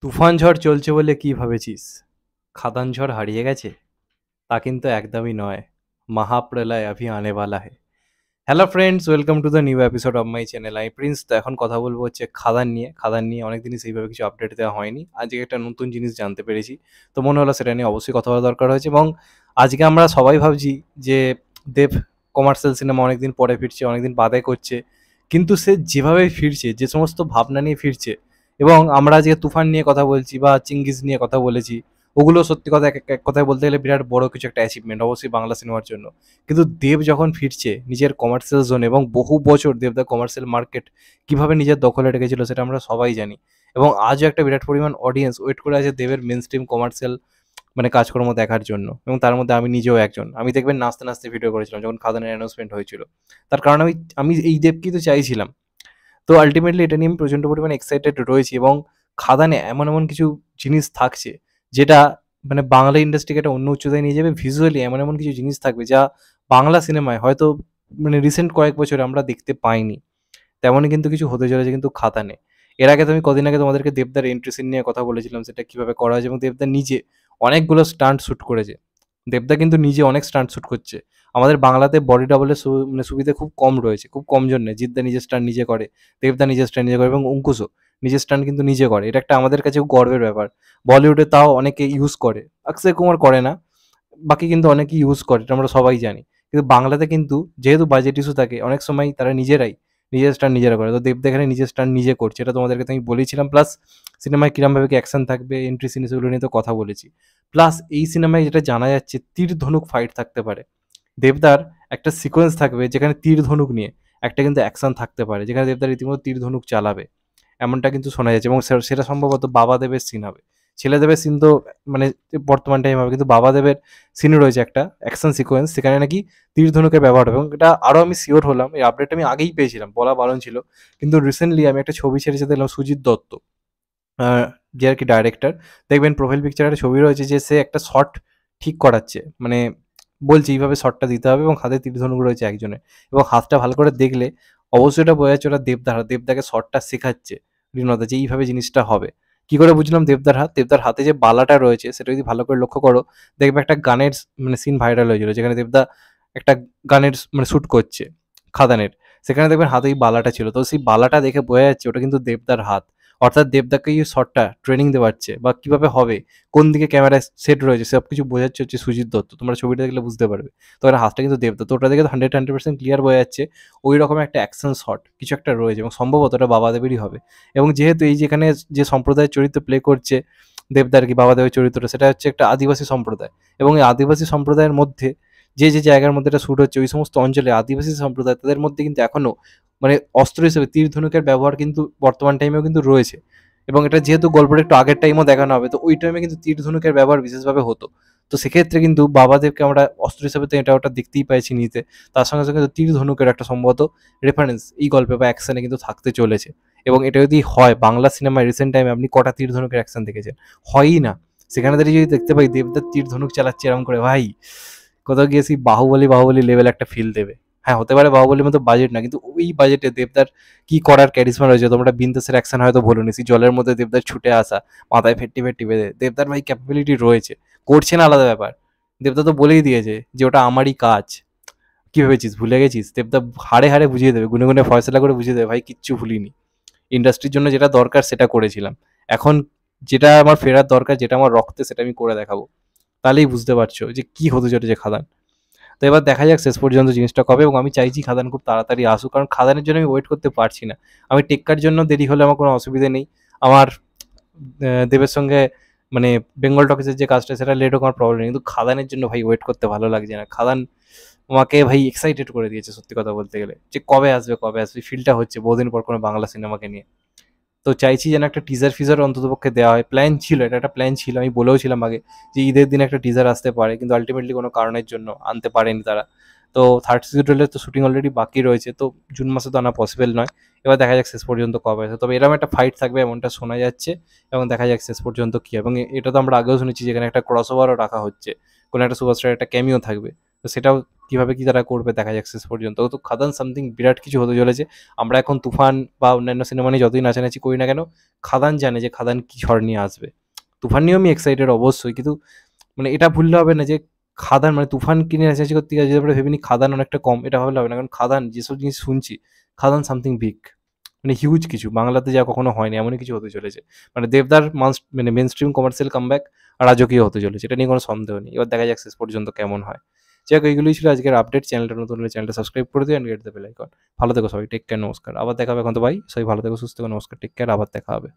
তুফান ঝড় চলছে বলে কি ভেবেছিস খাদান ঝড় হারিয়ে গেছে? তা কিন্তু একদমই নয়। মহাপ্রলয় অভি আনে वाला है। Hello friends, welcome to the new episode of my channel. আমি প্রিন্স। তো এখন কথা বলবো হচ্ছে খাদান নিয়ে অনেকদিনই সেইভাবে কিছু আপডেট দেওয়া হয়নি। আজকে একটা নতুন জিনিস জানতে পেরেছি, তো মনে হলো সেটা নিয়ে অবশ্যই কথা বলা দরকার হয়েছে। এবং আজকে আমরা সবাই ভাবছি যে দেব কমার্শিয়াল সিনেমা অনেকদিন পরে ফিরছে, অনেকদিন বাদে করছে, কিন্তু সে যেভাবে ফিরছে, যে সমস্ত ভাবনা নিয়ে ফিরছে, এবং আমরা আজকে তুফান নিয়ে কথা বলছি বা চিঙ্গিস নিয়ে কথা বলেছি, ওগুলো সত্যি কথা এক কথায় বলতে গেলে বিরাট বড় কিছু একটা অ্যাচিভমেন্ট অবশ্যই বাংলা সিনেমার জন্য। কিন্তু দেব যখন ফিরছে নিজের কমার্শিয়াল জোন, এবং বহু বছর দেবদা কমার্শিয়াল মার্কেট কিভাবে নিজের দখলে রেখেছিল সেটা আমরা সবাই জানি। এবং আজও একটা বিরাট পরিমাণ অডিয়েন্স ওয়েট করে আছে দেবের মেন স্ট্রিম কমার্শিয়াল কাজকর্ম দেখার জন্য, এবং তার মধ্যে আমি নিজেও একজন। আমি দেখবেন নাচতে নাচতে ভিডিও করেছিলাম যখন খাদানের অ্যানাউন্সমেন্ট হয়েছিল। তার কারণ আমি আমি এই দেবকেই তো চাইছিলাম। তো আলটিমেটলি এটা নিয়ে আমি প্রচণ্ড পরিমাণে এক্সাইটেড রয়েছি, এবং খাদানে এমন এমন কিছু জিনিস থাকছে যেটা বাংলা ইন্ডাস্ট্রিকে একটা অন্য উচ্চতায় নিয়ে যাবে। ভিজুয়ালি এমন এমন কিছু জিনিস থাকবে যা বাংলা সিনেমায় হয়তো রিসেন্ট কয়েক বছরে আমরা দেখতে পাইনি। তেমনই কিন্তু কিছু হতে চলেছে কিন্তু খাদানে। এর আগে তো আমি কদিন আগে তোমাদেরকে দেবদার এন্ট্রি সিন নিয়ে কথা বলেছিলাম, সেটা কিভাবে করা হয়েছে, এবং দেবদা নিজে অনেকগুলো স্টান্ট শ্যুট করেছে। দেবদা কিন্তু নিজে অনেক স্টান্ট শ্যুট করছে। আমাদের বাংলাতে বডি ডাবলের সুবিধা খুব কম রয়েছে, খুব কম জন্যে জিদ্দা নিজের স্টান্ট নিজে করে, দেবদা নিজের স্টান্ট নিজে করে, এবং অঙ্কুশও নিজের স্টান্ট কিন্তু নিজে করে। এটা একটা আমাদের কাছে খুব গর্বের ব্যাপার। বলিউডে তাও অনেকে ইউজ করে, অক্ষয় কুমার করে না, বাকি কিন্তু অনেকেই ইউজ করে, এটা আমরা সবাই জানি। কিন্তু বাংলাতে কিন্তু যেহেতু বাজেট ইস্যু থাকে, অনেক সময় তারা নিজেরাই নিজের স্টান্ট নিজেরা করে। তো দেবদা এখানে নিজের স্টান্ট নিজে করছে, এটা তোমাদেরকে তো আমি বলেছিলাম। প্লাস সিনেমায় কিরমভাবে কি অ্যাকশন থাকবে, এন্ট্রি সিন, সেগুলো নিয়ে তো কথা বলেছি। প্লাস এই সিনেমায় যেটা জানা যাচ্ছে, তীর ধনুক ফাইট থাকতে পারে। দেবদার একটা সিকোয়েন্স থাকবে যেখানে তীর ধনুক নিয়ে একটা কিন্তু অ্যাকশন থাকতে পারে, যেখানে দেবদার রীতিমতো তীর ধনুক চালাবে, এমনটা কিন্তু শোনা যাচ্ছে। এবং সেটা সম্ভবত বাবা দেবের সিন হবে। ছেলে দেবের সিন তো মানে বর্তমান টাইম হবে, কিন্তু বাবা দেবের সিন রয়েছে একটা অ্যাকশন সিকোয়েন্স, সেখানে নাকি তীর ধনুকের ব্যবহার হবে। এবং এটা আরও আমি শিওর হলাম, এই আপডেট আমি আগেই পেয়েছিলাম, বলা বারণ ছিল। কিন্তু রিসেন্টলি আমি একটা ছবি ছেড়েছে দেখলাম, সুজিত দত্ত, আহ, যে আর কি ডাইরেক্টর। দেখবেন প্রোফাইল পিকচারে একটা ছবি রয়েছে যে সে একটা শট ঠিক করাচ্ছে, বলছে এইভাবে শটটা দিতে হবে, এবং হাতে তীর ধনুক রয়েছে একজনের। এবং হাতটা ভালো করে দেখলে অবশ্যই এটা বোঝা যাচ্ছে ওটা দেবদাকে শটটা শেখাচ্ছে রিনদা, যে এইভাবে জিনিসটা হবে। কি করে বুঝলাম দেবদার হাতে যে বালাটা রয়েছে সেটা যদি ভালো করে লক্ষ্য করো, দেখবে একটা গানের সিন ভাইরাল হয়েছিল, যেখানে দেবদা একটা গানের শ্যুট করছে খাদানের। সেখানে দেখবেন হাতে এই বালাটা ছিল, তো সেই বালাটা দেখে বোঝা যাচ্ছে ওটা কিন্তু দেবদার হাত। অর্থাৎ দেবদাকে এই শটটা ট্রেনিং দেওয়াচ্ছে, বা কিভাবে হবে, কোন দিকে ক্যামেরা সেট রয়েছে, সব কিছু বোঝাচ্ছে হচ্ছে সুজিত দত্ত। তোমরা ছবিটা দেখলে বুঝতে পারবে। তো এর হাতটা কিন্তু দেবদত্ত, তো ওটা দেখে তো 100% ক্লিয়ার বোঝা যাচ্ছে ওই রকম একটা অ্যাকশন শট কিছু একটা রয়েছে, এবং সম্ভবত ওটা বাবাদেবেরই হবে। এবং যেহেতু এই যেখানে যে সম্প্রদায়ের চরিত্র প্লে করছে দেবদার কি বাবাদেবের চরিত্রটা, সেটা হচ্ছে একটা আদিবাসী সম্প্রদায়। এবং এই আদিবাসী সম্প্রদায়ের মধ্যে যে জায়গার মধ্যে এটা শ্যুট হচ্ছে, ওই সমস্ত অঞ্চলে আদিবাসী সম্প্রদায়, তাদের মধ্যে কিন্তু এখনো অস্ত্র হিসেবে তীর ধনুকের ব্যবহার কিন্তু বর্তমান টাইমেও কিন্তু রয়েছে। এবং এটা যেহেতু গল্পটা একটু আগের টাইমও দেখানো হবে, তো ওই টাইমে কিন্তু তীর ধনুকের ব্যবহার বিশেষভাবে হতো। তো সেক্ষেত্রে কিন্তু বাবাদেবকে আমরা অস্ত্র হিসেবে তো এটা ওটা দেখতেই পাইছি নিতে। তার সঙ্গে সঙ্গে কিন্তু তীর ধনুকের একটা সম্ভবত রেফারেন্স এই গল্পে বা অ্যাকশনে কিন্তু থাকতে চলেছে। এবং এটা যদি হয়, বাংলা সিনেমায় রিসেন্ট টাইমে আপনি কটা তীর ধনুকের অ্যাকশন দেখেছেন? হয়ই না। সেখানে দাঁড়িয়ে যদি দেখতে পাই দেবদার তীর ধনুক চালাচ্ছে এরকম করে, ভাই কোথাও গিয়ে সেই বাহুবলী লেভেল একটা ফিল দেবে। হ্যাঁ, হতে পারে বাহুবলীর মতো বাজেট না, কিন্তু ওই বাজেটে দেবদার কি করার ক্যারিজমা রয়েছে। তোমরা বিন্দাসের অ্যাকশন হয়তো বলোনি, সেই জলের মধ্যে দেবদার ছুটে আসা, মাথায় ফেট্টি ফেট্টি বেঁধে, দেবদার ভাই ক্যাপাবিলিটি রয়েছে। করছে না আলাদা ব্যাপার, দেবদা তো বলেই দিয়েছে যে ওটা আমারই কাজ। কি ভেবেছিস ভুলে গেছিস? দেবদা হাড়ে হাড়ে বুঝিয়ে দেবে, গুনে গুনে ফয়সলা করে বুঝিয়ে দেবে, ভাই কিচ্ছু ভুলিনি। ইন্ডাস্ট্রির জন্য যেটা দরকার সেটা করেছিলাম। এখন যেটা আমার ফেরার দরকার, যেটা আমার রক্তে, সেটা আমি করে দেখাবো। তাহলেই বুঝতে পারছো যে কি হতে চলেছে খাদান। তো এবার দেখা যাক শেষ পর্যন্ত জিনিসটা কবে, এবং আমি চাইছি খাদান খুব তাড়াতাড়ি আসুক, কারণ খাদানের জন্য আমি ওয়েট করতে পারছি না। আমি টেক্কার জন্য দেরি হলে আমার কোনো অসুবিধা নেই। আমার দেবের সঙ্গে মানে বেঙ্গল টকিজের যে কাজটা সেটা লেট হোক, আমার প্রবলেম নেই, কিন্তু খাদানের জন্য ভাই ওয়েট করতে ভালো লাগছে না। খাদান আমাকে ভাই এক্সাইটেড করে দিয়েছে সত্যি কথা বলতে গেলে, যে কবে আসবে ফিলটা হচ্ছে বহুদিন পর কোনো বাংলা সিনেমাকে নিয়ে। তো চাইছি যেন একটা টিজার ফিজার অন্ততপক্ষে দেওয়া হয়। প্ল্যান ছিল, এটা একটা প্ল্যান ছিল, আমি বলেও ছিলাম আগে যে ঈদের দিন একটা টিজার আসতে পারে, কিন্তু আলটিমেটলি কোনো কারণের জন্য আনতে পারেনি তারা। তো থার্ড সিজনের তো শুটিং অলরেডি বাকি রয়েছে, তো জুন মাসে তো আনা পসিবল নয়। এবার দেখা যাক শেষ পর্যন্ত কবে আসে, তবে এরকম একটা ফাইট থাকবে এমনটা শোনা যাচ্ছে। এবং দেখা যাক শেষ পর্যন্ত কী হয়। এবং এটা তো আমরা আগেও শুনেছি যেখানে একটা ক্রস ওভারও রাখা হচ্ছে, কোনো একটা সুপারস্টার একটা ক্যামিও থাকবে। তো সেটাও কীভাবে কী তারা করবে দেখা যাক শেষ পর্যন্ত। তো খাদান সামথিং বিরাট কিছু হতে চলেছে। আমরা এখন তুফান বা অন্যান্য সিনেমা নিয়ে যতই নাচানাচি করি না কেন, খাদান জানে যে খাদান কী ঝড় নিয়ে আসবে। তুফান নিয়েও আমি এক্সাইটেড অবশ্যই, কিন্তু মানে এটা ভুললে হবে না যে খাদান মানে তুফান কিনে নাচানাচি করতে গিয়ে যদি আমরা ভেবে নিই খাদান অনেকটা কম, এটা ভাবলে হবে না। কারণ খাদান যেসব জিনিস শুনছি, খাদান সামথিং বিগ, মানে হিউজ কিছু, বাংলাতে যা কখনো হয়নি এমনই কিছু হতে চলেছে। মানে দেবদার মানে মেন স্ট্রিম কমার্শিয়াল কামব্যাক রাজকীয় হতে চলেছে, এটা নিয়ে কোনো সন্দেহ নেই। এবার দেখা যাক শেষ পর্যন্ত কেমন হয়। যাই হোক, এইগুলোই ছিল আজকের আপডেট। চ্যানেলটা নতুন হলে চ্যানেলটা সাবস্ক্রাইব করে দিও and get the bell icon. ভালো থেকো সবাই, টেক কেয়ার, নমস্কার। আবার দেখা হবে এখন তো ভাই, সবাই ভালো থেকো, সুস্থ থেকো, নমস্কার, টেক কেয়ার, আবার দেখা হবে।